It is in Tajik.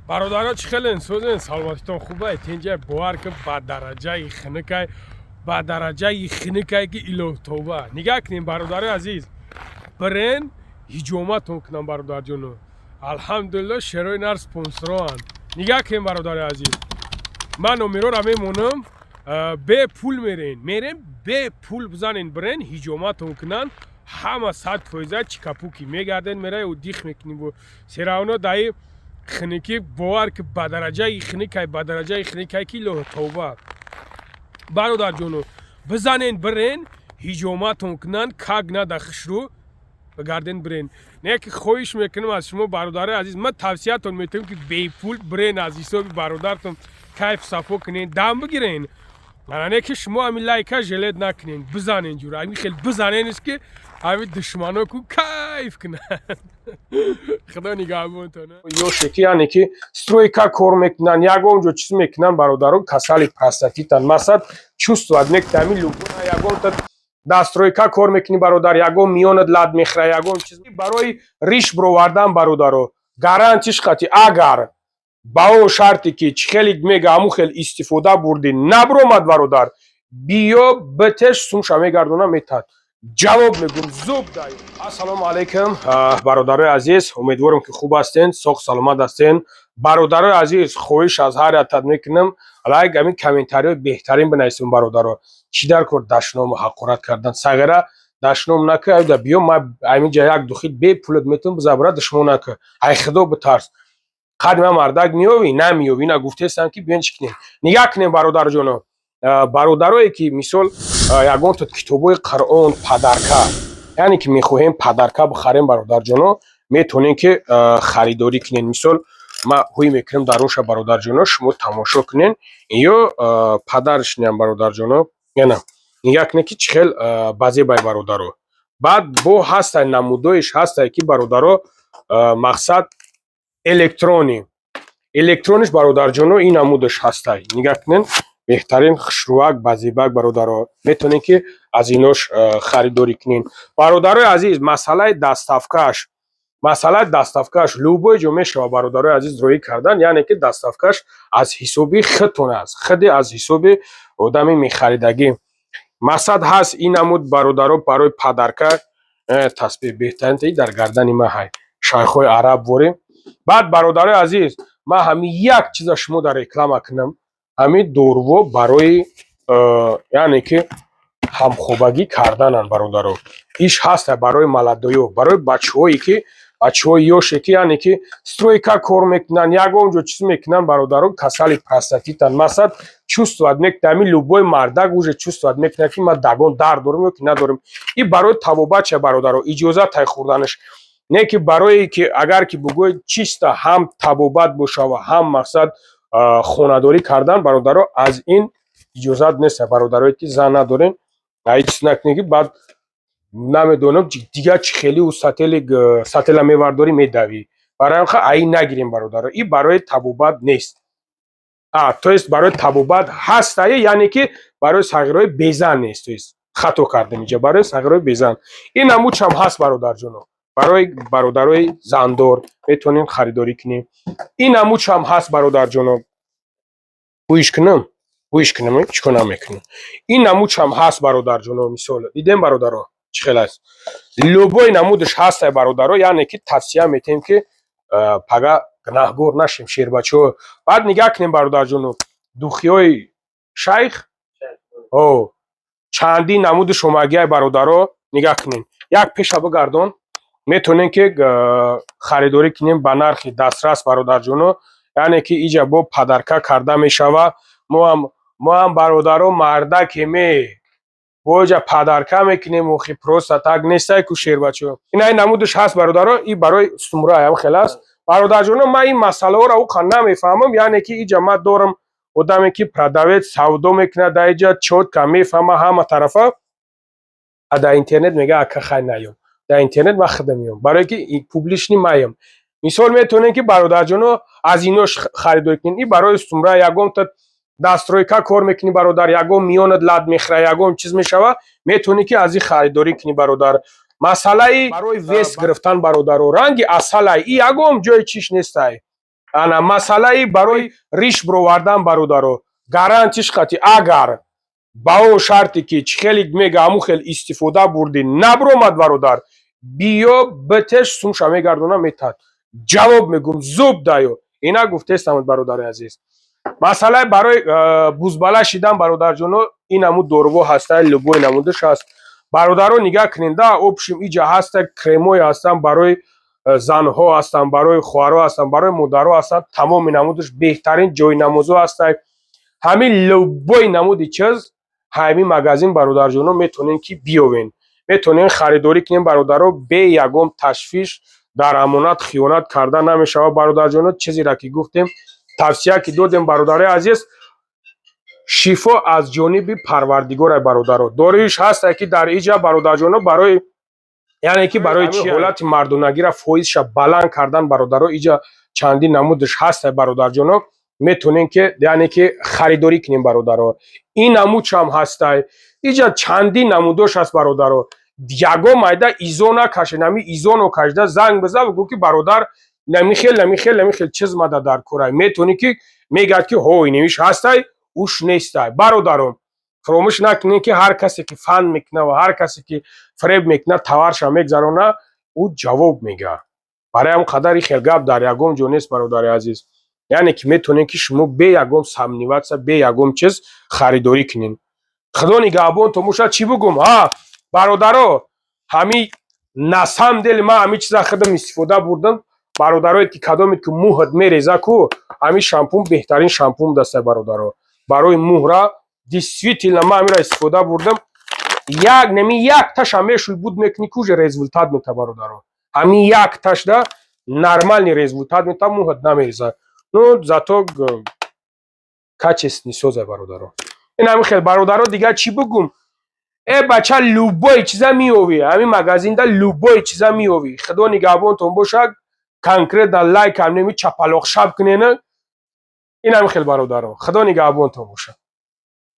برادرها چی خیلی سوزن سلامتیتون خوبه تینجا باور که با درجه خنکای با درجه خنکای که ایلو توبه نگاه کنیم برادر عزیز برین هجومتون کنم برادر جونو الحمدلله شروع نر سپونسران نگاه کنیم برادر عزیز من نمیرو را میمونم به پول میرین به پول بزنین برین هجومتون کنن همه 100% چیکاپوکی میگردن میره و دیخ میکنیم و سراونا دایی خنکی باور که با درجه خنکی کیلو توبه برادر جونو بزنین برین هجومتون کنن کاگ ندخش رو بگردین برین نه که خواهش میکنم از شما برادر عزیز من توصیهتون میتونم که بی پول برین از حساب برادرتون کیف صفو کنین دم بگیرین نه که شما همین لایکا جلد نکنین بزنین جورا همین خیلی بزنین است که همین دشمنا کو کیف کنن خدا نگهبانتونه یو شکی یعنی که سترویکا کار میکنن یگون جو چیز میکنن برادران کسالی پرستاتیتن مثلا چوست و ادنک تامی لوگونا یگون تا دسترویکا کار میکنی برادر یگون میوند لاد میخره یگون چیز برای ریش برووردن برادرو گارانتیش خاطی اگر با اون شرطی که خیلی میگه همون خیلی استفاده بردی نبرومد برادر بیا بتش سومشا میگردونم میتاد جواب میگم زوب دای السلام علیکم برادرای عزیز امیدوارم که خوب هستین سوخ سلامت هستین برادرای عزیز خواهش از هر عدد میکنم لایک همین کامنتاری بهترین بنویسین برادرها چی در کار دشنام حقارت کردن سگره دشنام نکه بیا ما همین جا یک دخیل به پولت میتونم بزبره دشمن نکه ای خدا بترس قدم مردک میوی نمیوی نه گفته هستم که بیان چکنیم نگاه کنیم برادر جانو برادرایی که مثال یگان تا کتابای قرآن پدرکه یعنی که میخواهیم پدرکه بخریم برادر جانو میتونین که خریداری کنین مثال ما هوی میکنیم در روش برادر جانو شما تماشا کنین یا پدرش نیم برادر جانو یا نه نگاه کنین که چخیل بازی بای برادرو بعد بو هسته نمودایش هسته که برادرو مقصد الکترونیش برادر جانو این نمودش هسته نگاه کنین بهترین خشروک بازیبک برادرها میتونین که از اینوش خریداری کنین برادرای عزیز مسئله دستافکش لوبوی جو میشه برادرای عزیز روی کردن یعنی که دستافکش از حسابی خودتون است خودی از حسابی آدمی میخریدگی مقصد هست این نمود برادرها برای پدرکه تسبیح بهترین در گردن ما های شایخوی عرب وریم بعد برادرای عزیز ما همین یک چیز شما در رکلام کنم همین دورو برای یعنی که همخوابگی کردنن برادرو ایش هست برای ملدایو برای بچه‌هایی که بچه‌های یوشی که یعنی که سترویکا کار میکنن یگون جو چیز میکنن برادرو کسالی پرستاتیتن مثلا چوست و ادنک تامی لوبوی مردک وجه چوست و ادنک که ما دگون در دارم یا که ندارم این برای توبه چه برادرو اجازه تای خوردنش نه که برای که اگر که بگوی چیستا هم تبوبت باشه و هم مقصد خونه‌داری کردن برادرها از این اجازت نیست برادرایی که زن ندارین هیچ نکنی بعد نمیدونم دیگه چه خیلی و ساتل میورداری میدوی برای آنها این نگیریم برادرها این برای تبوبت نیست تو است برای تبوبت هست یعنی که برای صغیرای بیزن نیست تو است خطا کردم اینجا برای صغیرای بیزن این نمودش هم هست برادر جونو برای برادرای زندار میتونین خریداری کنیم این نمودش هم هست برادر جونو بویش کنم چیکار میکنم این نمودش هم هست برادر جونو مثال دیدیم برادرها چه خیلی است لوگوی نمودش هست برادرها یعنی که توصیه میتیم که پگا گناهگار نشیم شیر بچو بعد نگاه کنیم برادر جونو دوخیای شیخ او چندی نمود شماگی برادرها نگاه کنین یک پیش بگردون میتونین که خریداری کنیم به نرخ دسترس برادر جونو یعنی که اینجا با پدرکه کرده میشوه ما هم برادرها مردک می بوجا پدرکه میکنیم و خی پروستاتک نیسته که شیر بچو این نمودش هست برادرها این برای استمرا هم خیلی است برادر جونو من این مسئله را او خانه نمیفهمم یعنی که اینجا من دارم آدمی که پردویت سودا میکنه در اینجا چوت که میفهمه همه طرفه در اینترنت میگه اکه خیلی نیام در اینترنت من خدمیم برای که این پوبلیش نمیم مثال میتونین که برادر جونو از اینوش خریداری کنین این برای استمرا یگم تا دسترویکا کار میکنی برادر یگم میوند لد میخره یگم چیز میشوه میتونی که از این خریداری کنی برادر مسئله برای ویست گرفتن برادر و رنگ اصل این یگم جای چیش نیست ана масъалаи барои риш бировардан бародаро гарантиш қати агар ба он шарте ки чӣ хеле мега ҳамун хел истифода бурдӣ набиромад бародар биё битеш сумша мегардонам метад ҷавоб мегӯм зуб дайо ина гуфтестамад бародари азиз. масъалаи барои бузбала шидан бародарҷоно инаму доруво ҳастай любой намудаш аст бародаро нигаҳ кунед да обшим иҷа ҳастай кремҳое ҳастанд барои занҳо ҳастанд барои хоҳарҳо ҳастанд барои модарҳо ҳастанд тамоми намудаш беҳтарин ҷойнамозҳо ҳастанд ҳамин любой намуди чиз ҳамин магазин бародарҷоно метонем ки биёвен метонем харидорӣ кунем бародаро бе ягон ташвиш дар амонат хиёнат карда намешавад бародарҷоно чизеро ки гуфтем тавсия ки додем бародари азиз шифо аз ҷониби парвардигора бародаро доруиш ҳастае ки дар иҷа бародарҷоно барои яъне ки барои чи ҳолати мардонагиро фоизша баланд кардан бародаро иҷа чандин намудаш ҳастае бародарҷоно метонем ки яъне ки харидорӣ кунем бародаро ин намудшам ҳастае иҷа чандин намудош ҳаст бародаро ягон майда изо накашед ҳамин изоно кашида занг бизан бигӯ ки бародар намихел чиз мада дар корай метонӣ ки мегӯяд ки ҳо инамиш ҳастай уш нестай бародарон фаромӯш накунед ки ҳар касе ки фан мекунад ва ҳар касе ки фреб мекунад таварша мегзаронад ӯ ҷавоб мегаҳад барои ҳамин қадар ин хел гап дар ягон ҷо нест бародари азиз яъне ки метонем ки шумо бе ягон самниватсия бе ягон чиз харидорӣ кунед худо нигаҳбонтон бошад чӣ бигӯм бародаро ҳамин на самом деле ман ҳамин чиза худам истифода бурдам бародарое ки кадомет ки мӯҳат мереза ку ҳамин шампун беҳтарин шампун дастае бародаро барои мӯҳра действительно ман ҳаминро истифода бурдам як таша мешӯй буд мекунӣ ки уже результат мета бародаро ҳамин як ташда нормальный результат мета мӯҳат намереза ну зато качественный соза бародаро ин ҳамин хел бародаро дигар чӣ бигӯм бача любой чиза меёвӣ ҳамин магазинда любой чиза меёвӣ худо нигаҳбонтон бошад конкретно лайк ҳамин чапалоқшаб кунена ин ҳамин хел бародаро худо нигаҳбонтон бошад.